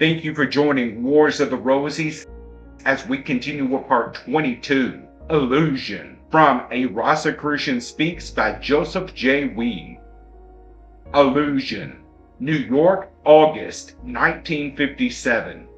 Thank you for joining Wars of the Rosies as we continue with part 22, Illusion, from A Rosicrucian Speaks by Joseph J. Weed. Illusion, New York, August 1957.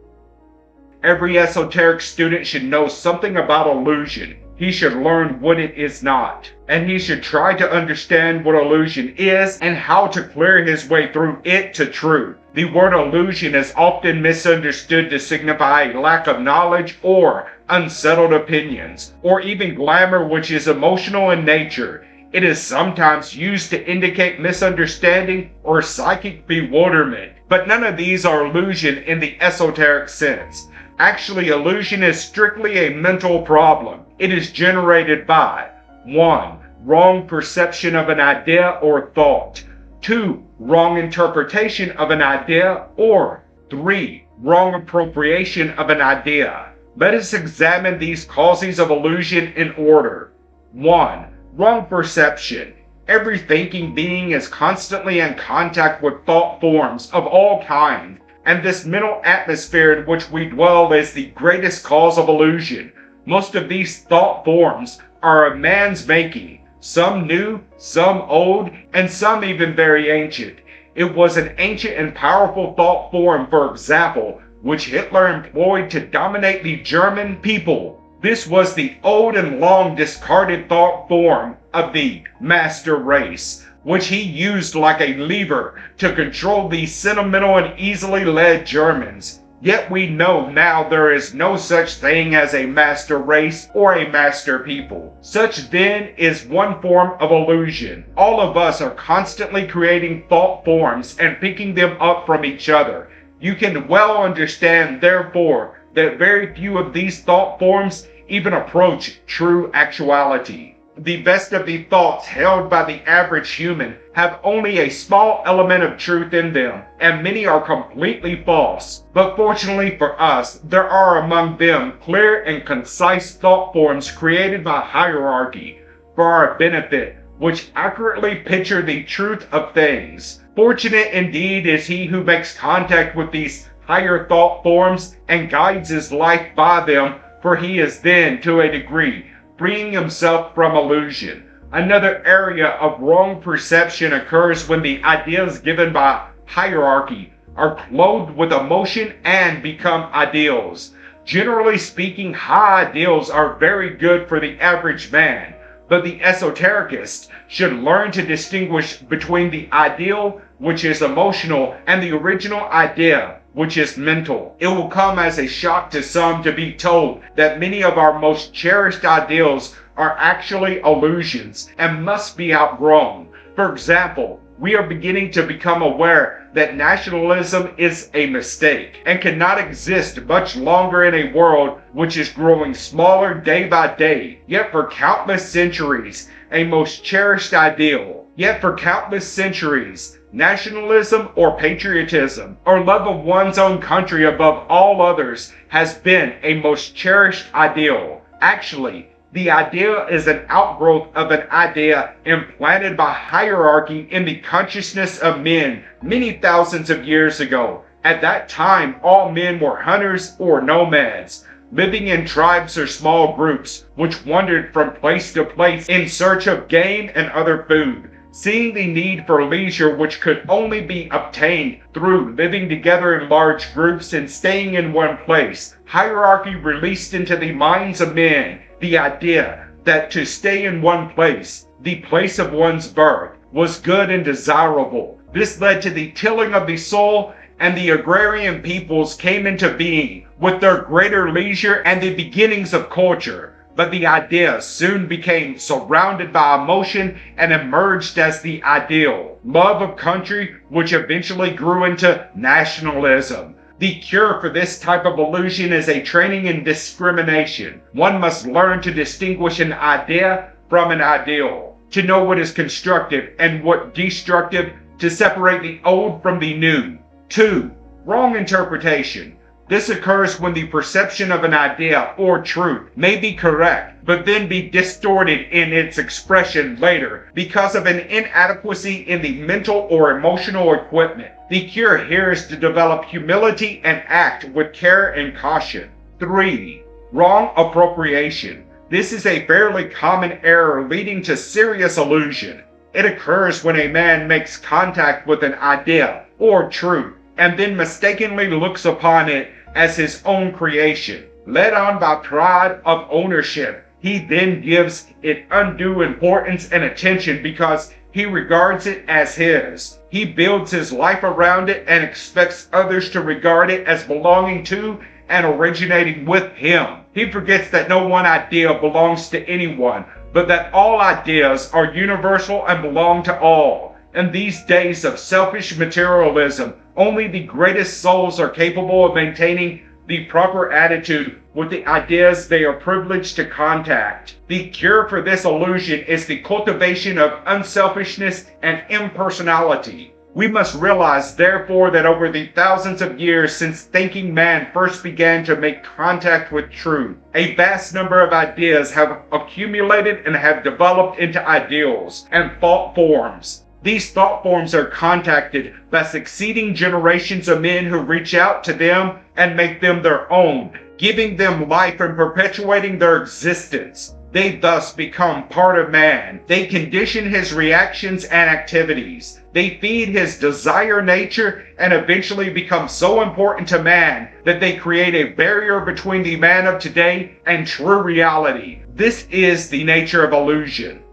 Every esoteric student should know something about illusion. He should learn what it is not, and he should try to understand what illusion is and how to clear his way through it to truth. The word illusion is often misunderstood to signify a lack of knowledge or unsettled opinions, or even glamour, which is emotional in nature. It is sometimes used to indicate misunderstanding or psychic bewilderment, but none of these are illusion in the esoteric sense. Actually, illusion is strictly a mental problem. It is generated by 1. Wrong perception of an idea or thought, 2. Wrong interpretation of an idea, or 3. Wrong appropriation of an idea. Let us examine these causes of illusion in order. 1. Wrong perception. Every thinking being is constantly in contact with thought forms of all kinds, and this mental atmosphere in which we dwell is the greatest cause of illusion. Most of these thought forms are of man's making, some new, some old, and some even very ancient. It was an ancient and powerful thought form, for example, which Hitler employed to dominate the German people. This was the old and long discarded thought form of the master race, which he used like a lever to control the sentimental and easily led Germans. Yet we know now there is no such thing as a master race or a master people. Such then is one form of illusion. All of us are constantly creating thought forms and picking them up from each other. You can well understand, therefore, that very few of these thought forms even approach true actuality. The best of the thoughts held by the average human have only a small element of truth in them, and many are completely false. But fortunately for us, there are among them clear and concise thought forms created by hierarchy for our benefit, which accurately picture the truth of things. Fortunate indeed is he who makes contact with these higher thought forms and guides his life by them, for he is then, to a degree, freeing himself from illusion. Another area of wrong perception occurs when the ideas given by hierarchy are clothed with emotion and become ideals. Generally speaking, high ideals are very good for the average man, but the esotericist should learn to distinguish between the ideal, which is emotional, and the original idea, which is mental. It will come as a shock to some to be told that many of our most cherished ideals are actually illusions and must be outgrown. For example, we are beginning to become aware that nationalism is a mistake and cannot exist much longer in a world which is growing smaller day by day, yet for countless centuries, a most cherished ideal. Yet for countless centuries, nationalism or patriotism, or love of one's own country above all others, has been a most cherished ideal. Actually, the idea is an outgrowth of an idea implanted by hierarchy in the consciousness of men many thousands of years ago. At that time, all men were hunters or nomads, living in tribes or small groups, which wandered from place to place in search of game and other food. Seeing the need for leisure, which could only be obtained through living together in large groups and staying in one place, hierarchy released into the minds of men the idea that to stay in one place, the place of one's birth, was good and desirable. This led to the tilling of the soil, and the agrarian peoples came into being with their greater leisure and the beginnings of culture. But the idea soon became surrounded by emotion and emerged as the ideal, love of country, which eventually grew into nationalism. The cure for this type of illusion is a training in discrimination. One must learn to distinguish an idea from an ideal, to know what is constructive and what destructive, to separate the old from the new. 2. Wrong interpretation. This occurs when the perception of an idea or truth may be correct, but then be distorted in its expression later because of an inadequacy in the mental or emotional equipment. The cure here is to develop humility and act with care and caution. 3. Wrong appropriation. This is a fairly common error leading to serious illusion. It occurs when a man makes contact with an idea or truth and then mistakenly looks upon it as his own creation. Led on by pride of ownership, he then gives it undue importance and attention because he regards it as his. He builds his life around it and expects others to regard it as belonging to and originating with him. He forgets that no one idea belongs to anyone, but that all ideas are universal and belong to all. In these days of selfish materialism, only the greatest souls are capable of maintaining the proper attitude with the ideas they are privileged to contact. The cure for this illusion is the cultivation of unselfishness and impersonality. We must realize, therefore, that over the thousands of years since thinking man first began to make contact with truth, a vast number of ideas have accumulated and have developed into ideals and thought forms. These thought forms are contacted by succeeding generations of men who reach out to them and make them their own, giving them life and perpetuating their existence. They thus become part of man. They condition his reactions and activities. They feed his desire nature and eventually become so important to man that they create a barrier between the man of today and true reality. This is the nature of illusion.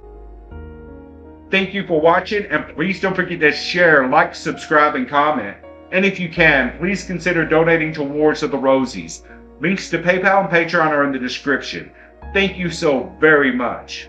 Thank you for watching, and please don't forget to share, like, subscribe, and comment. And if you can, please consider donating towards the Rosies. Links to PayPal and Patreon are in the description. Thank you so very much.